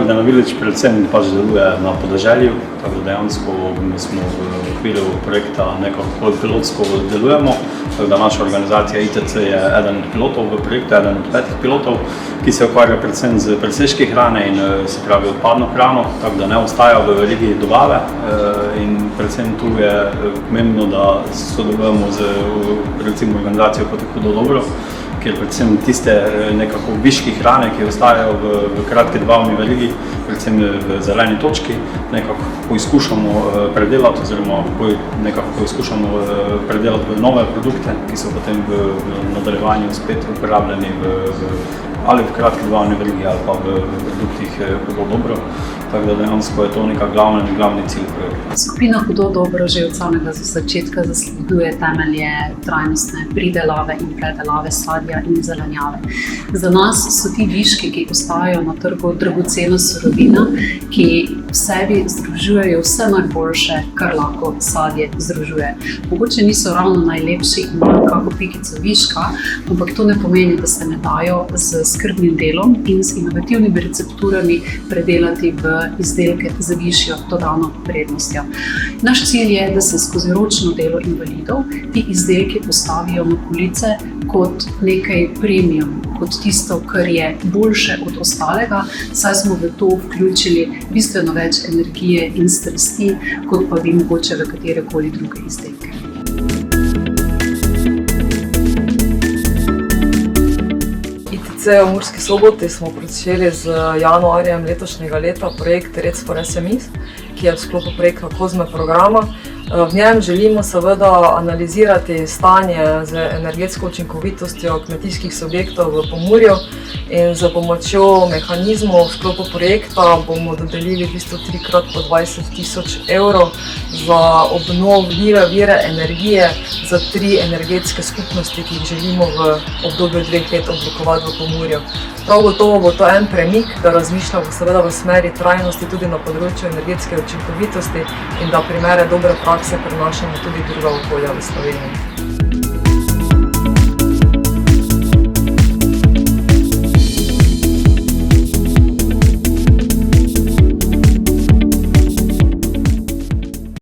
Modern Village predvsem pač deluje na podeželju, tako da dejansko smo v okviru projekta nekako bolj pilotsko delujemo, tako da naša organizacija ITC je eden od pilotov v projektu, eden od 5 pilotov, ki se ukvarja predvsem z presežki hrane in se pravi odpadno hrano, tako da ne ostaja v verigi dobave in predvsem tu je pomembno, da sodelujemo z recimo organizacijo kot je Hudo Dobro, ker predvsem tiste nekako viški hrane, ki ostajajo v kratki dobavni verigi, predvsem v zeleni točki, nekako poizkušamo predelati oziroma nekako poizkušamo predelati v nove produkte, ki so potem v nadaljevanju spet uporabljeni ali v kratki dobavni verigi ali pa v produktih Hudo Dobro. Tako da dejansko je to neka glavni cilj projekta. Skupina Hudo Dobro že od samega začetka zasleduje temelje trajnostne pridelave in predelave sadja in zelenjave. Za nas so ti viški, ki ostajajo na trgu, dragocena surovina, ki v sebi združujejo vse najboljše, kar lahko sadje združuje. Mogoče niso ravno najlepši in kako pikico viška, ampak to ne pomeni, da se ne dajo z skrbnim delom in z inovativnimi recepturami predelati v izdelke z višjo dodano vrednostjo. Naš cilj je, da se skozi ročno delo invalidov ti izdelki postavijo na police kot nekaj premium, kot tisto, kar je boljše od ostalega, saj smo v to vključili bistveno več energije in strasti, kot pa bi mogoče v katerekoli druge izdelke. V Murski Soboti smo pričeli z januarjem letošnjega leta projekt Reds for SMEs, ki je v sklopu projekta COSME programa. V njem želimo seveda analizirati stanje z energetsko učinkovitostjo kmetijskih subjektov v Pomurju in z pomočjo mehanizmov v sklopu projekta bomo dodelili v bistvu 3x po 20.000 evrov za obnovljive vire energije za 3 energetske skupnosti, ki jih želimo v obdobju 2 let oblikovati v Pomurju. Prav gotovo bo to en premik, da razmišljamo seveda v smeri trajnosti tudi na področju energetske učinkovitosti in da primere dobre prakse prenašamo tudi druga okolja v Sloveniji.